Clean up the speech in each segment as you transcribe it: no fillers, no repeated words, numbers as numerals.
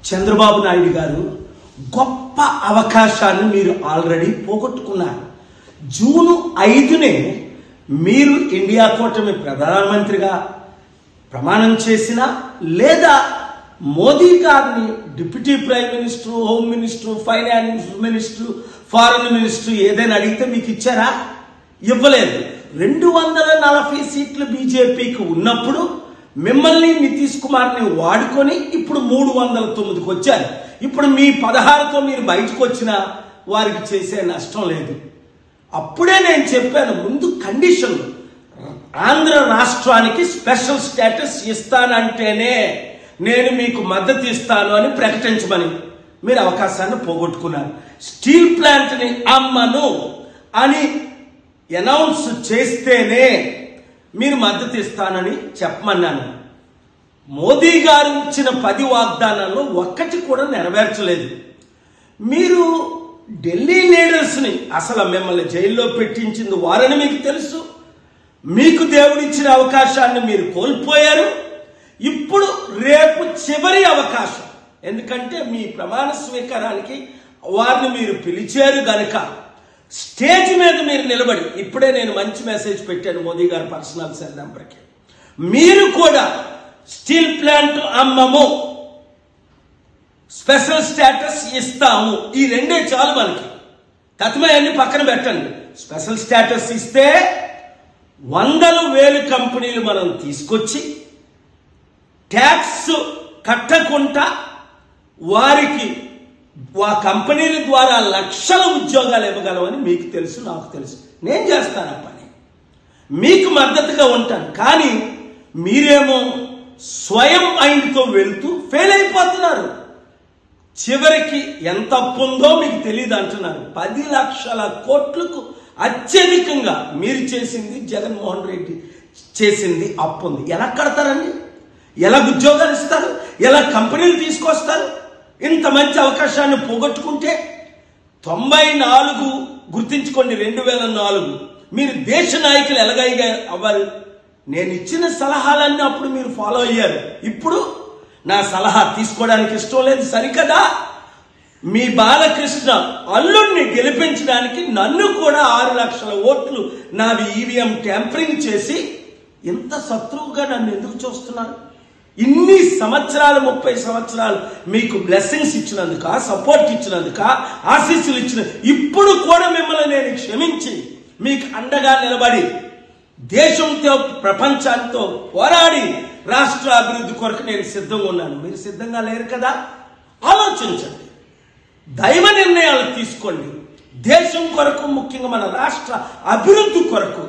చంద్రబాబు నాయుడు గారు గొప్ప అవకాశాన్ని మీరు ఆల్రెడీ పోగొట్టుకున్నారు. జూన్ 5నే మీరు ఇండియా కూటమి ప్రధానమంత్రిగా ప్రమాణం చేసినా లేదా మోదీ గారిని deputy prime minister, home minister, finance minister, foreign minister ఏదైనా అడిగితే మీకు ఇచ్చారా? ఇవ్వలేదు. 240 సీట్లు బీజేపీకి ఉన్నప్పుడు మిమ్మల్ని నితీష్ కుమార్ని వాడుకొని ఇప్పుడు 309కి వచ్చారు. ఇప్పుడు మీ 16తో మీరు బయటకు వచ్చినా వారికి చేసే నష్టం లేదు. అప్పుడే నేను చెప్పాను, ముందు కండిషన్ ఆంధ్ర రాష్ట్రానికి స్పెషల్ స్టేటస్ ఇస్తానంటేనే నేను మీకు మద్దతు ఇస్తాను అని ప్రకటించమని. మీరు అవకాశాన్ని పోగొట్టుకున్నారు. స్టీల్ ప్లాంట్ని అమ్మను అని అనౌన్స్ చేస్తేనే మీరు మద్దతు ఇస్తానని చెప్పమన్నాను. మోదీ గారు ఇచ్చిన 10 వాగ్దానాల్లో ఒక్కటి కూడా నెరవేర్చలేదు. మీరు ఢిల్లీ లీడర్స్ని అసలు మిమ్మల్ని జైల్లో పెట్టించింది వారని మీకు తెలుసు. మీకు దేవుడిచ్చిన అవకాశాన్ని మీరు కోల్పోయారు. ఇప్పుడు రేపు చివరి అవకాశం, ఎందుకంటే మీ ప్రమాణ స్వీకారానికి వారిని మీరు పిలిచారు గనక స్టేజ్ మీద మీరు నిలబడి, ఇప్పుడే నేను మంచి మెసేజ్ పెట్టాను మోదీ గారి పర్సనల్ సెల్ నెంబర్కి, మీరు కూడా స్టీల్ ప్లాంట్ అమ్మము, స్పెషల్ స్టేటస్ ఇస్తాము, ఈ రెండే చాలు మనకి. కథమయన్ని పక్కన పెట్టండి. స్పెషల్ స్టేటస్ ఇస్తే 100,000 కంపెనీలు మనం తీసుకొచ్చి ట్యాక్స్ కట్టకుండా వారికి ఆ కంపెనీల ద్వారా లక్షల ఉద్యోగాలు ఇవ్వగలమని మీకు తెలుసు, నాకు తెలుసు. నేను చేస్తాను ఆ పని, మీకు మద్దతుగా ఉంటాను. కానీ మీరేమో స్వయం మైండ్తో వెళ్తూ ఫెయిల్ అయిపోతున్నారు. చివరికి ఎంత అప్పు ఉందో మీకు తెలియదు అంటున్నారు. 10 లక్షల కోట్లకు అత్యధికంగా మీరు చేసింది, జగన్మోహన్ రెడ్డి చేసింది అప్పు ఉంది. ఎలా కడతారండి? ఎలా ఉద్యోగాలు ఇస్తారు? ఎలా కంపెనీలు తీసుకొస్తారు? ఇంత మంచి అవకాశాన్ని పోగొట్టుకుంటే 94 గుర్తించుకోండి, 2004 మీరు దేశ నాయకులు ఎలాగైనా అవ్వాలి. నేను ఇచ్చిన సలహాలన్నీ అప్పుడు మీరు ఫాలో అయ్యారు. ఇప్పుడు నా సలహా తీసుకోవడానికి ఇష్టం లేదు సరికదా? మీ బాలకృష్ణ అల్లుడిని గెలిపించడానికి నన్ను కూడా 6 లక్షల ఓట్లు నావి ఈవీఎం ట్యాంపరింగ్ చేసి ఇంత శత్రువుగా నన్ను ఎందుకు చూస్తున్నారు? ఇన్ని సంవత్సరాలు, 30 సంవత్సరాలు మీకు బ్లెస్సింగ్స్ ఇచ్చినందుక, సపోర్ట్ ఇచ్చినందుక, ఆశీస్సులు ఇచ్చిన, ఇప్పుడు కూడా మిమ్మల్ని నేను క్షమించి మీకు అండగా నిలబడి దేశంతో ప్రపంచాంతో పోరాడి రాష్ట్ర అభివృద్ధి కొరకు నేను సిద్ధంగా ఉన్నాను. మీరు సిద్ధంగా లేరు కదా? ఆలోచించండి, దైవ నిర్ణయాలు తీసుకోండి. దేశం కొరకు, ముఖ్యంగా మన రాష్ట్ర అభివృద్ధి కొరకు,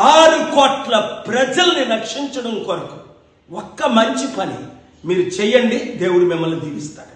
6 కోట్ల ప్రజల్ని రక్షించడం కొరకు ఒక్క మంచి పని మీరు చేయండి. దేవుడు మిమ్మల్ని దీవిస్తాడు.